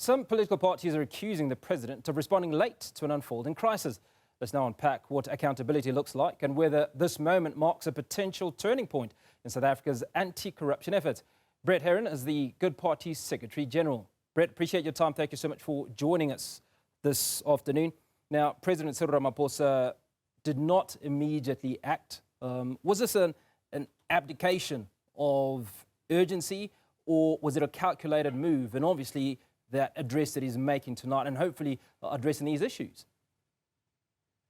Some political parties are accusing the president of responding late to an unfolding crisis. Let's now unpack what accountability looks like and whether this moment marks a potential turning point in South Africa's anti-corruption efforts. Brett Herron is the Good Party's Secretary General. Brett, appreciate your time. Thank you so much for joining us this afternoon. Now, President Cyril Ramaphosa did not immediately act. Was this an abdication of urgency, or was it a calculated move? And obviously, that address that he's making tonight and hopefully addressing these issues.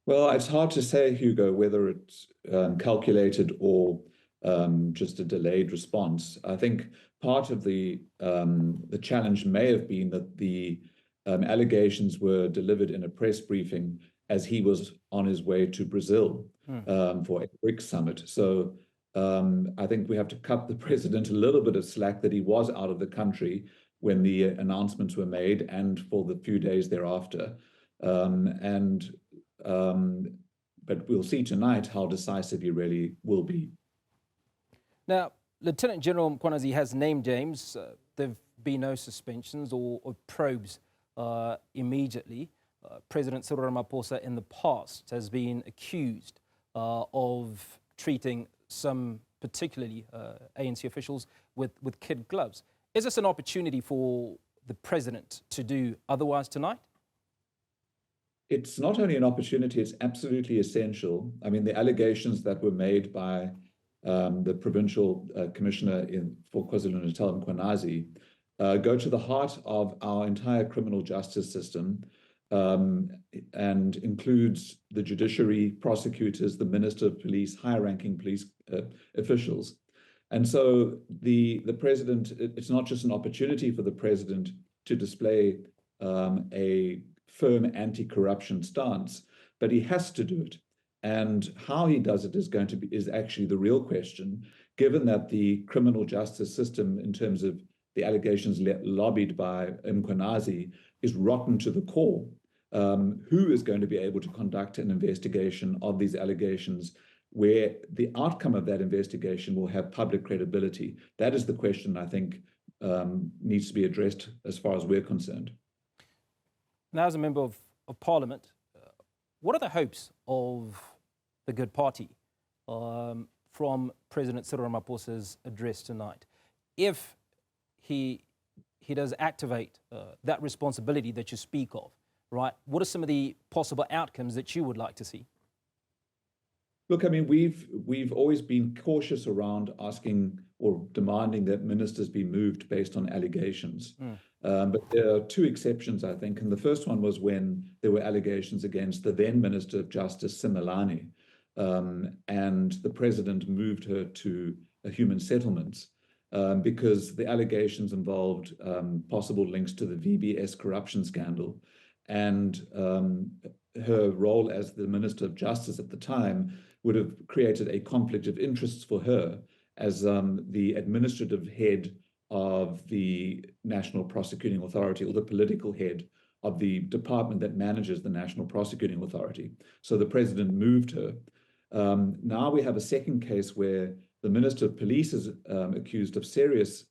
Well, it's hard to say, Hugo, whether it's calculated or just a delayed response. I think part of the challenge may have been that the allegations were delivered in a press briefing as he was on his way to Brazil for a BRICS summit. So I think we have to cut the president a little bit of slack that he was out of the country when the announcements were made and for the few days thereafter. But we'll see tonight how decisive he really will be. Now, Lieutenant General Mchunu has named James. There have been no suspensions or probes immediately. President Cyril Ramaphosa in the past has been accused of treating some, particularly ANC officials, with kid gloves. Is this an opportunity for the president to do otherwise tonight? It's not only an opportunity, it's absolutely essential. I mean, the allegations that were made by the provincial commissioner for KwaZulu-Natal, Mchunu, go to the heart of our entire criminal justice system and includes the judiciary, prosecutors, the minister of police, higher-ranking police officials. And so the president, it's not just an opportunity for the president to display a firm anti-corruption stance, but he has to do it. And how he does it is actually the real question, given that the criminal justice system, in terms of the allegations lobbied by Mchunu, is rotten to the core. Who is going to be able to conduct an investigation of these allegations where the outcome of that investigation will have public credibility? That is the question I think needs to be addressed as far as we're concerned. Now, as a member of Parliament, what are the hopes of the Good Party from President Cyril Ramaphosa's address tonight? If he does activate that responsibility that you speak of, right, what are some of the possible outcomes that you would like to see? Look, I mean, we've always been cautious around asking or demanding that ministers be moved based on allegations. But there are two exceptions, I think. And the first one was when there were allegations against the then Minister of Justice, Simelane, and the president moved her to human settlements because the allegations involved possible links to the VBS corruption scandal. And her role as the Minister of Justice at the time would have created a conflict of interests for her as the administrative head of the National Prosecuting Authority, or the political head of the department that manages the National Prosecuting Authority. So the president moved her. Now we have a second case where the Minister of Police is accused of serious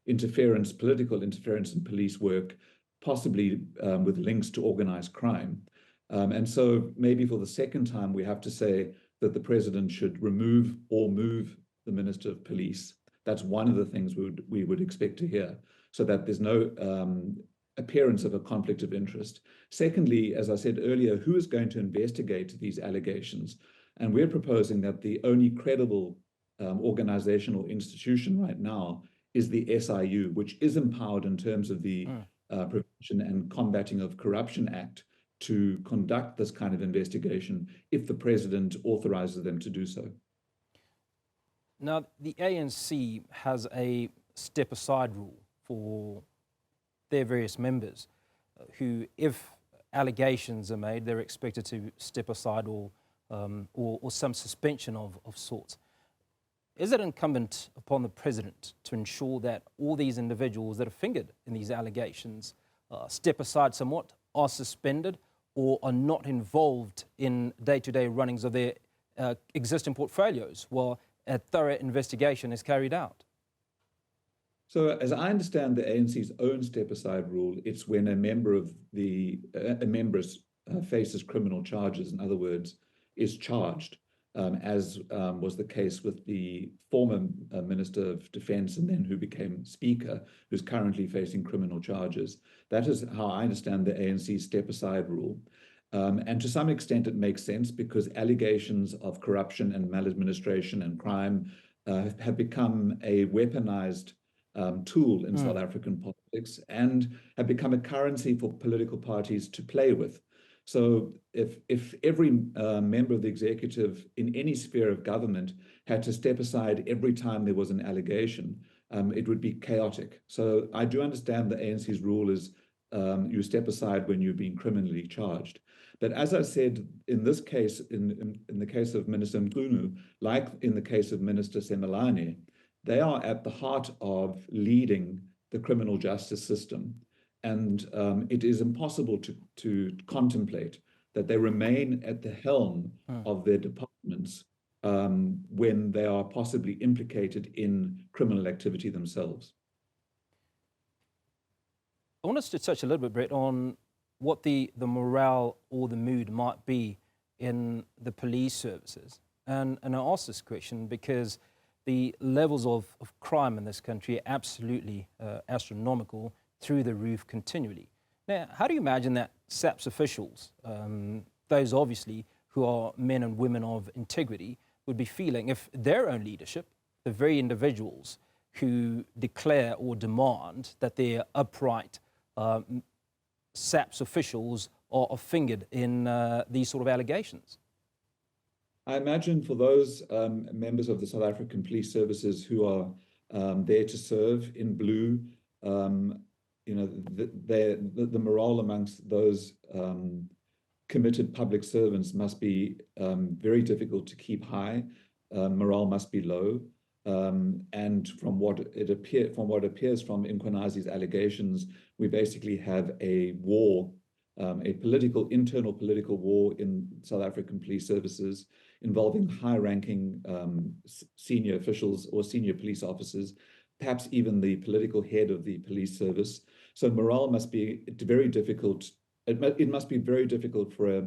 interference, political interference in police work, possibly with links to organized crime. And so maybe for the second time, we have to say that the president should remove or move the Minister of Police. That's one of the things we would expect to hear, so that there's no appearance of a conflict of interest. Secondly, as I said earlier, who is going to investigate these allegations? And we're proposing that the only credible organizational institution right now is the SIU, which is empowered in terms of the Prevention and Combating of Corruption Act to conduct this kind of investigation if the president authorizes them to do so. Now, the ANC has a step-aside rule for their various members who, if allegations are made, they're expected to step aside or some suspension of sorts. Is it incumbent upon the president to ensure that all these individuals that are fingered in these allegations step aside somewhat, are suspended, or are not involved in day-to-day runnings of their existing portfolios while a thorough investigation is carried out? So as I understand the ANC's own step-aside rule, it's when a member of a member faces criminal charges, in other words, is charged, as was the case with the former Minister of Defense and then who became Speaker, who's currently facing criminal charges. That is how I understand the ANC's step-aside rule. And to some extent, it makes sense because allegations of corruption and maladministration and crime have become a weaponized tool in South African politics and have become a currency for political parties to play with. So if every member of the executive in any sphere of government had to step aside every time there was an allegation, it would be chaotic. So I do understand the ANC's rule is you step aside when you're being criminally charged. But as I said, in this case, in the case of Minister Mchunu, like in the case of Minister Semelane, they are at the heart of leading the criminal justice system. And it is impossible to contemplate that they remain at the helm of their departments when they are possibly implicated in criminal activity themselves. I want us to touch a little bit, Brett, on what the morale or the mood might be in the police services. And I ask this question because the levels of crime in this country are absolutely astronomical, through the roof continually. Now, how do you imagine that SAPS officials, those obviously who are men and women of integrity, would be feeling if their own leadership, the very individuals who declare or demand that their upright SAPS officials are fingered in these sort of allegations? I imagine for those members of the South African police services who are there to serve in blue, you know, the morale amongst those committed public servants must be very difficult to keep high. Morale must be low. And from what appears from Mkhwenazi's allegations, we basically have a war, a internal political war in South African police services involving high-ranking senior officials or senior police officers, perhaps even the political head of the police service. So morale must be very difficult. It must be very difficult for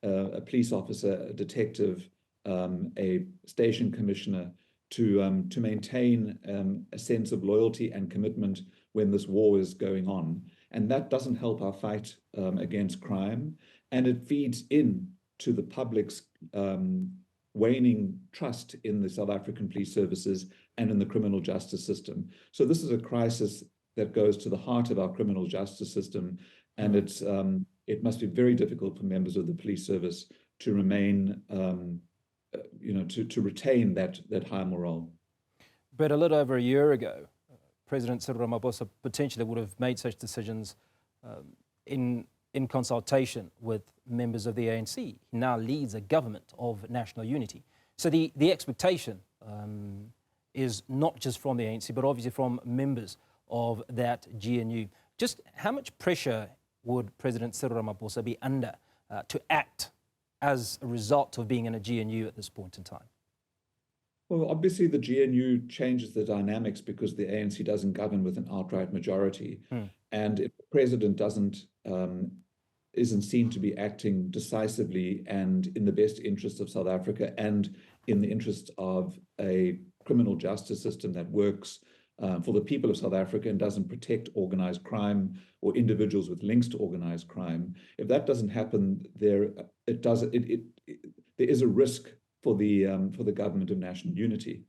a police officer, a detective, a station commissioner to maintain a sense of loyalty and commitment when this war is going on. And that doesn't help our fight against crime. And it feeds in to the public's waning trust in the South African police services and in the criminal justice system. So this is a crisis that goes to the heart of our criminal justice system. And it must be very difficult for members of the police service to remain, to retain that high morale. But a little over a year ago, President Cyril Ramaphosa potentially would have made such decisions in consultation with members of the ANC. He now leads a government of national unity. So the expectation is not just from the ANC, but obviously from members of that GNU. Just how much pressure would President Cyril Ramaphosa be under to act as a result of being in a GNU at this point in time? Well, obviously the GNU changes the dynamics because the ANC doesn't govern with an outright majority. And if the president isn't seen to be acting decisively and in the best interest of South Africa and in the interest of a criminal justice system that works for the people of South Africa and doesn't protect organized crime or individuals with links to organized crime, if that doesn't happen, there is a risk for the government of national unity.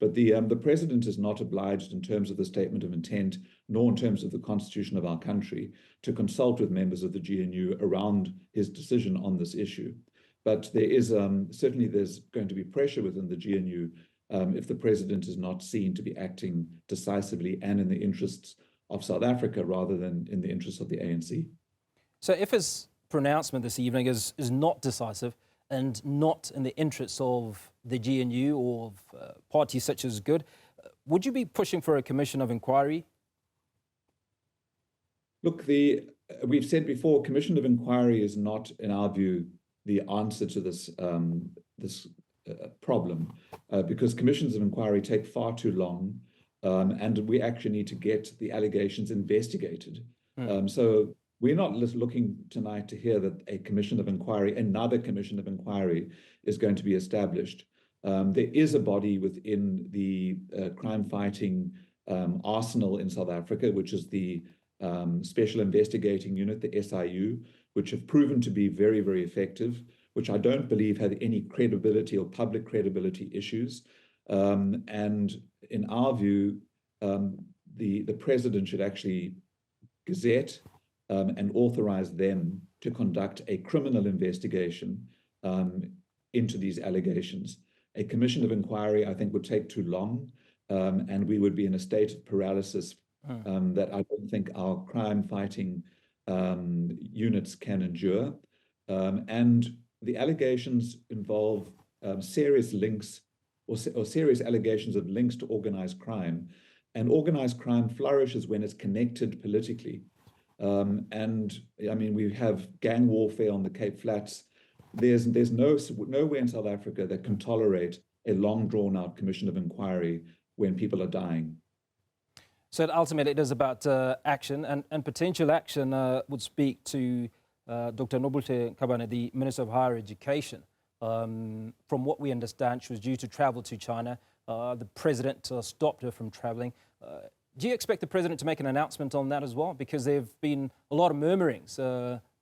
But the president is not obliged in terms of the statement of intent, nor in terms of the constitution of our country, to consult with members of the GNU around his decision on this issue. But there is certainly there's going to be pressure within the GNU if the president is not seen to be acting decisively and in the interests of South Africa rather than in the interests of the ANC. So if his pronouncement this evening is not decisive and not in the interests of the GNU or of parties such as Good, would you be pushing for a commission of inquiry? Look, we've said before, commission of inquiry is not, in our view, the answer to this problem, because commissions of inquiry take far too long. and we actually need to get the allegations investigated. So we're not looking tonight to hear that a commission of inquiry, another commission of inquiry, is going to be established. There is a body within the crime-fighting arsenal in South Africa, which is the Special Investigating Unit, the SIU, which have proven to be very, very effective, which I don't believe had any credibility or public credibility issues. And in our view, the president should actually gazette and authorize them to conduct a criminal investigation into these allegations. A commission of inquiry, I think, would take too long, and we would be in a state of paralysis that I don't think our crime-fighting units can endure. And the allegations involve serious links or serious allegations of links to organized crime. And organized crime flourishes when it's connected politically. And I mean, we have gang warfare on the Cape Flats. There's nowhere in South Africa that can tolerate a long drawn out commission of inquiry when people are dying. So ultimately it is about action, and potential action would speak to Dr. Nobuhle Kabane, the Minister of Higher Education. From what we understand, she was due to travel to China. The president stopped her from traveling. Do you expect the president to make an announcement on that as well? Because there have been a lot of murmurings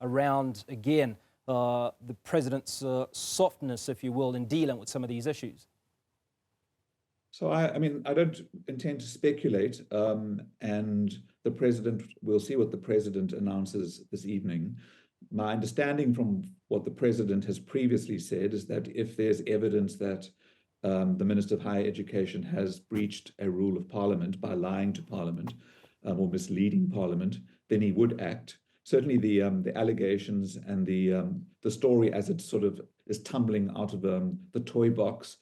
around, again, the president's softness, if you will, in dealing with some of these issues. So, I mean, I don't intend to speculate, and the president, we'll see what the president announces this evening. My understanding from what the president has previously said is that if there's evidence that the Minister of Higher Education has breached a rule of Parliament by lying to Parliament or misleading Parliament, then he would act. Certainly the allegations and the story as it sort of is tumbling out of the toy box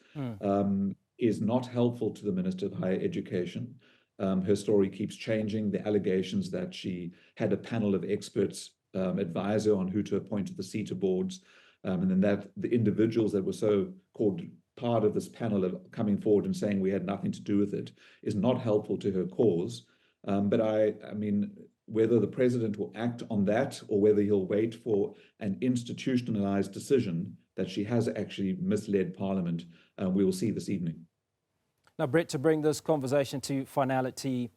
is not helpful to the Minister of Higher Education. Her story keeps changing. The allegations that she had a panel of experts advise her on who to appoint to the CETA boards, and then that the individuals that were so-called part of this panel are coming forward and saying we had nothing to do with it is not helpful to her cause. But I mean, whether the president will act on that or whether he'll wait for an institutionalized decision that she has actually misled Parliament, we will see this evening. Now, Brett, to bring this conversation to finality,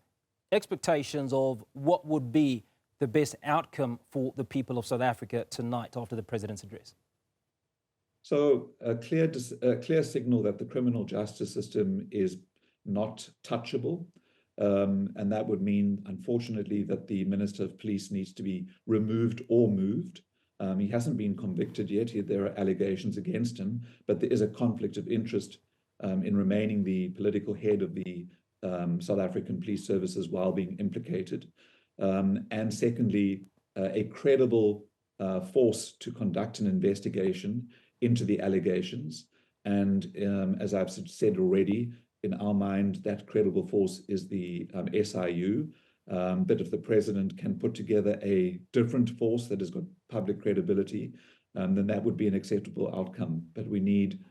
expectations of what would be the best outcome for the people of South Africa tonight after the president's address? So a clear signal that the criminal justice system is not touchable. And that would mean, unfortunately, that the Minister of Police needs to be removed or moved. He hasn't been convicted yet. There are allegations against him, but there is a conflict of interest in remaining the political head of the South African police services while being implicated. And secondly, a credible force to conduct an investigation into the allegations. And as I've said already, in our mind, that credible force is the SIU. But if the president can put together a different force that has got public credibility, then that would be an acceptable outcome. But we need,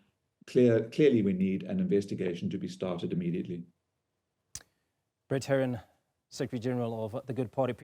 clearly we need an investigation to be started immediately. Brett Herron, Secretary General of the Good Party.